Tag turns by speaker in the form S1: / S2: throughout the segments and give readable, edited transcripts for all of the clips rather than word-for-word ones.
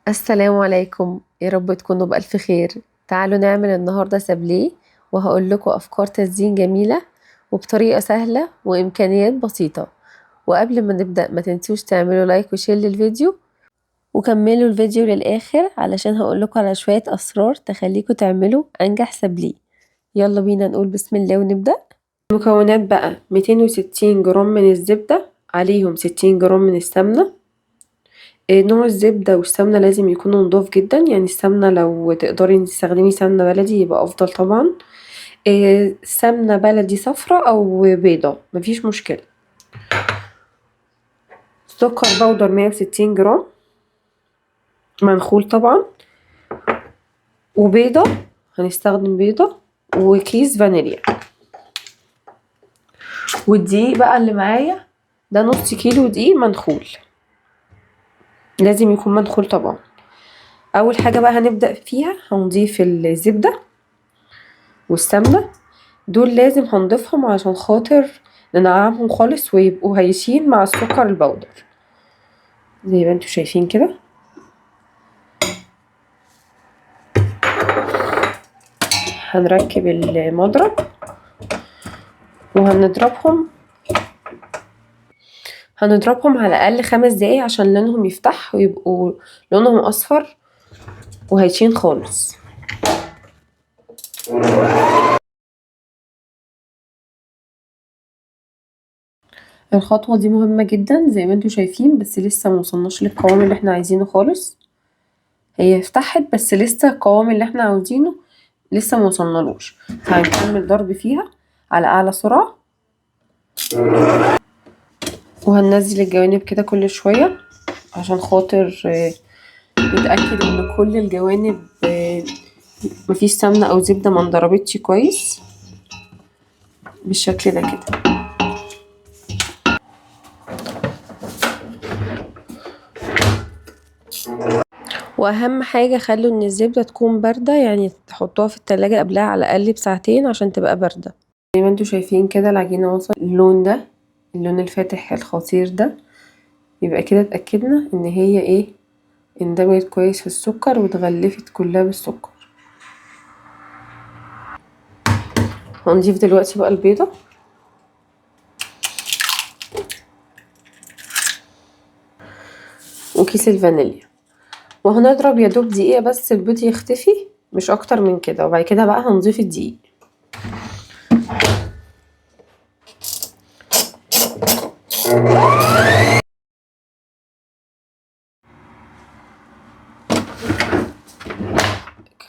S1: السلام عليكم، يا رب تكونوا بألف خير. تعالوا نعمل النهاردة سابليه، وهقول لكم أفكار تزيين جميلة وبطريقة سهلة وإمكانيات بسيطة. وقبل ما نبدأ ما تنسوش تعملوا لايك وشير للفيديو، وكملوا الفيديو للآخر علشان هقول لكم على شوية أسرار تخليكم تعملوا أنجح سابليه. يلا بينا نقول بسم الله ونبدأ. المكونات بقى 260 جرام من الزبدة، عليهم 60 جرام من السمنة. نوع الزبدة والسمنة لازم يكونوا نضاف جدا، يعني السمنة لو تقدري تستخدمي سمنة بلدي يبقى أفضل طبعا. سمنة بلدي صفرة أو بيضة مفيش مشكلة. سكر بودر 160 جرام منخول طبعا، وبيضة هنستخدم بيضة، وكيس فانيليا. والدقيق بقى اللي معايا ده نص كيلو دقيق منخول، لازم يكون منخول طبعا. أول حاجة بقى هنبدأ فيها هنضيف الزبدة والسمنة، دول لازم هنضيفهم عشان خاطر ننعمهم خالص ويبقوا هايشين مع السكر البودر زي ما انتوا شايفين كده. هنركب المضرب وهنضربهم على الأقل 5 دقايق عشان لونهم يفتح ويبقوا لونهم أصفر وهايشين خالص. الخطوة دي مهمة جدا زي ما انتوا شايفين، بس لسه موصلناش للقوام اللي احنا عايزينه خالص. هي فتحت بس لسه القوام اللي احنا عاوزينه لسه موصلنالوش. هنكمل ضرب فيها على أعلى سرعة، وهننزل الجوانب كده كل شوية عشان خاطر نتأكد ان كل الجوانب مفيش سمنة او زبدة ما انضربتش كويس بالشكل ده كده. واهم حاجة خلوا ان الزبدة تكون باردة، يعني تحطوها في التلاجة قبلها على الاقل بساعتين عشان تبقى باردة. زي ما انتوا شايفين كده العجينة وصل اللون ده، اللون الفاتح الخطير ده، يبقى كده اتأكدنا ان هي اندمجت كويس في السكر واتغلفت كلها بالسكر. هنضيف دلوقتي بقى البيضة وكيس الفانيليا، وهنضرب يا دوب دقيقة بس البيض يختفي، مش اكتر من كده. وبعد كده بقى هنضيف الدقيق.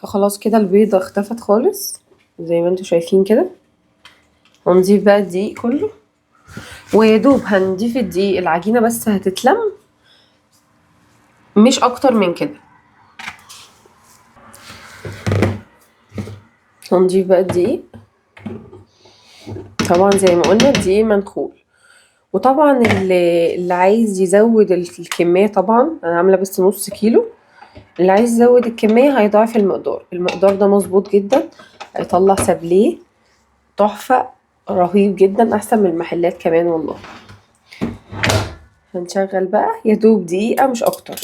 S1: خلاص كده البيضة اختفت خالص زي ما انتوا شايفين كده. هنضيف بقى الدقيق كله، ويا دوب هنضيف الدقيق العجينة بس هتتلم، مش اكتر من كده. هنضيف بقى الدقيق، طبعا زي ما قلنا الدقيق منخول. وطبعا اللي عايز يزود الكمية، طبعا انا عاملة بس نص كيلو، اللي عايز يزود الكمية هيضاعف المقدار ده مظبوط جدا، هيطلع سابليه تحفة رهيب جدا، احسن من المحلات كمان والله. هنشغل بقى يا دوب دقيقة مش اكتر.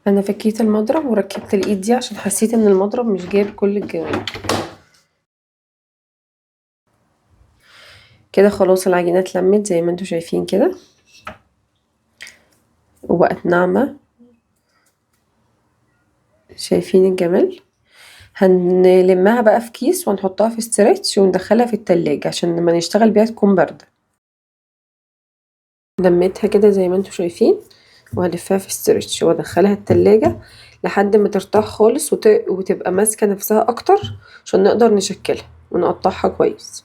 S1: انا فكيت المضرب وركبت الايد دي عشان حسيت ان المضرب مش جايب كل الجوانب. كده خلاص العجينة اتلمت زي ما انتوا شايفين كده وبقت ناعمة. شايفين الجمال؟ هنلمها بقى في كيس ونحطها في استرتش وندخلها في التلاجة عشان لما نشتغل بيها تكون باردة. لميتها كده زي ما انتوا شايفين، وهلفها في استرتش وادخلها التلاجة لحد ما ترتاح خالص وتبقى ماسكة نفسها اكتر عشان نقدر نشكلها ونقطعها كويس.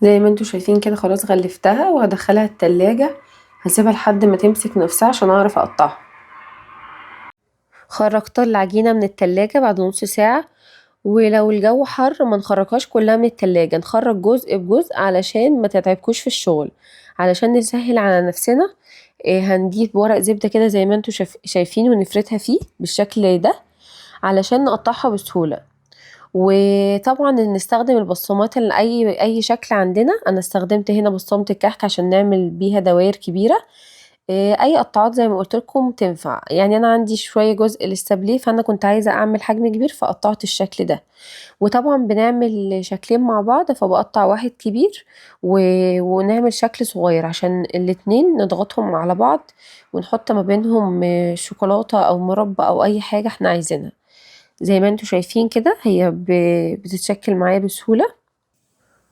S1: زي ما انتوا شايفين كده خلاص غلفتها وهدخلها التلاجة، هسيبها لحد ما تمسك نفسها عشان اعرف اقطعها. خرجت العجينة من التلاجة بعد نص ساعة، ولو الجو حر ما نخرجهاش كلها من التلاجة، نخرج جزء بجزء علشان ما تتعبكوش في الشغل. علشان نسهل على نفسنا هنجيب ورق زبدة كده زي ما انتوا شايفين ونفردها فيه بالشكل ده علشان نقطعها بسهولة. وطبعا نستخدم البصمات اي شكل عندنا. انا استخدمت هنا بصمة الكحك عشان نعمل بيها دوائر كبيرة. اي قطعات زي ما قلت لكم تنفع. يعني انا عندي شوية جزء الاستابليه، فانا كنت عايزة اعمل حجم كبير فقطعت الشكل ده. وطبعا بنعمل شكلين مع بعض، فبقطع واحد كبير ونعمل شكل صغير عشان الاتنين نضغطهم على بعض، ونحط ما بينهم شوكولاتة او مربى او اي حاجة احنا عايزينها. زي ما انتوا شايفين كده هي بتتشكل معايا بسهولة.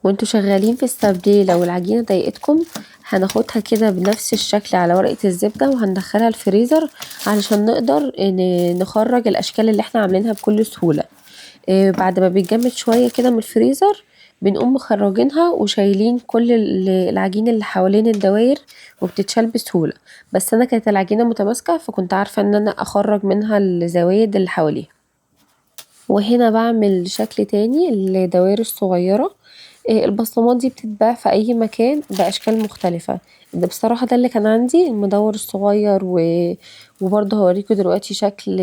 S1: وانتوا شغالين في السابليه لو العجينة ضايقتكم هناخدها كده بنفس الشكل على ورقة الزبدة وهندخلها الفريزر علشان نقدر نخرج الاشكال اللي احنا عاملينها بكل سهولة. بعد ما بيتجمد شوية كده من الفريزر بنقوم مخرجينها وشايلين كل العجين اللي حوالين الدوائر وبتتشال بسهولة. بس انا كانت العجينة متماسكة فكنت عارفة ان انا اخرج منها الزوايد اللي حواليها. وهنا بعمل شكل تاني للدوائر الصغيرة. البصمات دي بتتباع في اي مكان باشكال مختلفة. ده بصراحة ده اللي كان عندي المدور الصغير وبرضه هوريكم دلوقتي شكل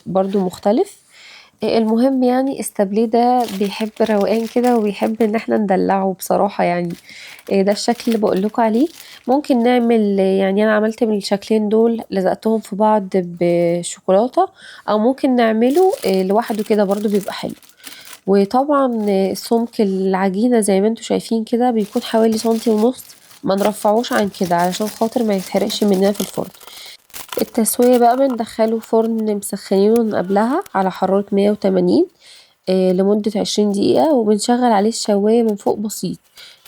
S1: برضه مختلف. المهم يعني استابليه ده بيحب روقان كده وبيحب ان احنا ندلعه بصراحة يعني. ده الشكل اللي بقولكوا عليه. ممكن نعمل يعني انا عملت من الشكلين دول لزقتهم في بعض بشوكولاتة، او ممكن نعمله لوحده كده برضو بيبقى حلو. وطبعا سمك العجينة زي ما انتوا شايفين كده بيكون حوالي سنتي ونص، ما نرفعوش عن كده علشان خاطر ما يتحرقش مننا في الفرن. التسوية بقى بندخله فرن مسخنينه من قبلها على حرارة 180 لمدة 20 دقيقة، وبنشغل عليه الشواية من فوق بسيط.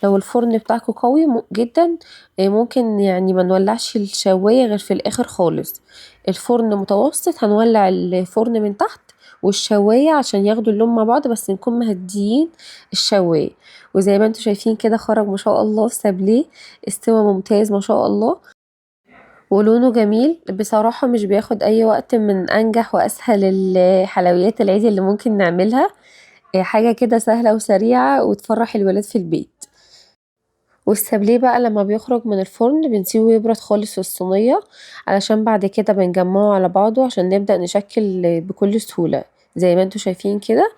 S1: لو الفرن بتاعكم قوي جدا ممكن يعني ما نولعش الشواية غير في الآخر خالص. الفرن متوسط هنولع الفرن من تحت والشواية عشان ياخدوا اللون مع بعض، بس نكون مهديين الشواية. وزي ما انتوا شايفين كده خرج ما شاء الله سابليه استوى ممتاز ما شاء الله، ولونه جميل بصراحة. مش بياخد اي وقت، من انجح واسهل الحلويات العيد اللي ممكن نعملها. حاجة كده سهلة وسريعة وتفرح الولاد في البيت. والسابليه بقى لما بيخرج من الفرن بنسيبه يبرد خالص في الصينية علشان بعد كده بنجمعه على بعضه عشان نبدأ نشكل بكل سهولة. زي ما انتوا شايفين كده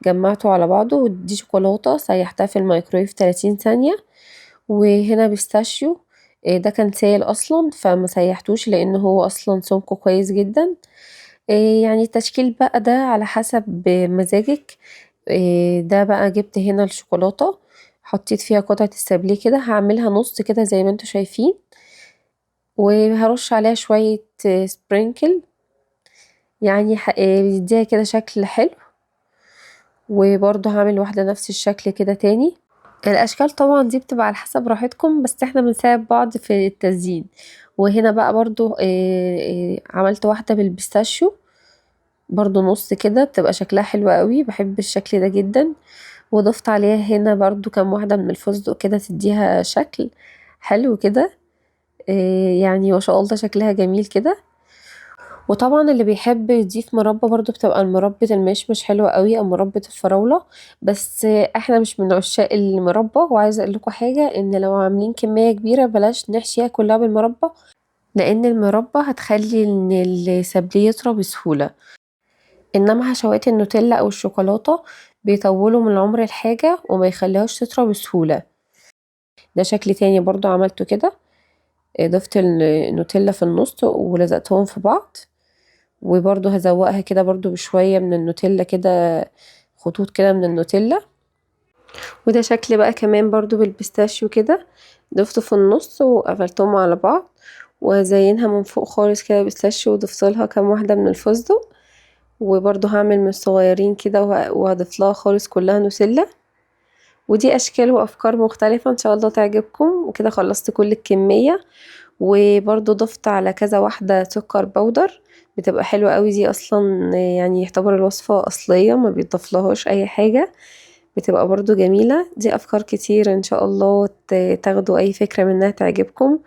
S1: جمعته على بعضه. ودي شوكولاتة سيحتها في الميكرويف 30 ثانية. وهنا بيستاشيو، ده كان سائل اصلا فما سيحتوش لان هو اصلا سمكه كويس جدا. يعني التشكيل بقى ده على حسب مزاجك. ده بقى جبت هنا الشوكولاتة حطيت فيها قطعة السابليه كده، هعملها نص كده زي ما انتوا شايفين، وهرش عليها شوية سبرينكل يعني بيديها كده شكل حلو. وبرضه هعمل واحدة نفس الشكل كده تاني. الاشكال طبعا دي بتبقى على حسب راحتكم، بس احنا بنساعد بعض في التزيين. وهنا بقى برضو عملت واحدة بالبيستاشيو برضو نص كده، بتبقى شكلها حلو قوي، بحب الشكل ده جدا. وضفت عليها هنا برضو كام واحدة من الفستق كده تديها شكل حلو كده. يعني ما شاء الله شكلها جميل كده. وطبعا اللي بيحب يضيف مربى برضو بتبقى المربى المشمش حلوة قوي او مربى الفراولة. بس احنا مش من عشاق المربى. وعايزة اقول لكم حاجة، ان لو عاملين كمية كبيرة بلاش نحشيها كلها بالمربى، لان المربى هتخلي ان السابليه يطرى بسهولة. انما حشوات النوتيلا او الشوكولاتة بيطولوا من عمر الحاجة وما يخليهاش تطرى بسهولة. ده شكل تاني برضو عملته كده. ضفت النوتيلا في النص ولزقتهم في بعض. وبرضو هزوقها كده برضو بشوية من النوتيلا كده، خطوط كده من النوتيلا. وده شكل بقى كمان برضو بالبيستاشيو كده، ضفته في النص وقفلتهم على بعض. وهزينها من فوق خالص كده بيستاشيو وضفت لها كام واحدة من الفستق. وبرضو هعمل من الصغيرين كده وهضيف لها خالص كلها نوتيلا. ودي اشكال وافكار مختلفة ان شاء الله تعجبكم. وكده خلصت كل الكمية. وبرضو ضفت على كذا واحدة سكر بودر، بتبقى حلوة قوي دي اصلا، يعني يعتبر الوصفة اصلية ما بيضاف اي حاجة. بتبقى برضو جميلة. دي افكار كتير ان شاء الله تاخدوا اي فكرة منها تعجبكم.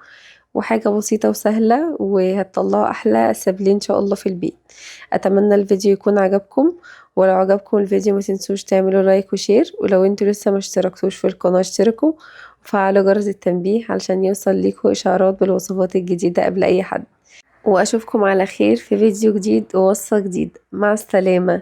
S1: وحاجة بسيطة وسهلة وهتطلعوا احلى سابليه ان شاء الله في البيت. اتمنى الفيديو يكون عجبكم. ولو عجبكم الفيديو ما تنسوش تعملوا لايك وشير. ولو انتوا لسه ما اشتركتوش في القناة اشتركوا وفعلوا جرس التنبيه علشان يوصل ليكوا اشعارات بالوصفات الجديدة قبل اي حد. واشوفكم على خير في فيديو جديد ووصفة جديدة. مع السلامة.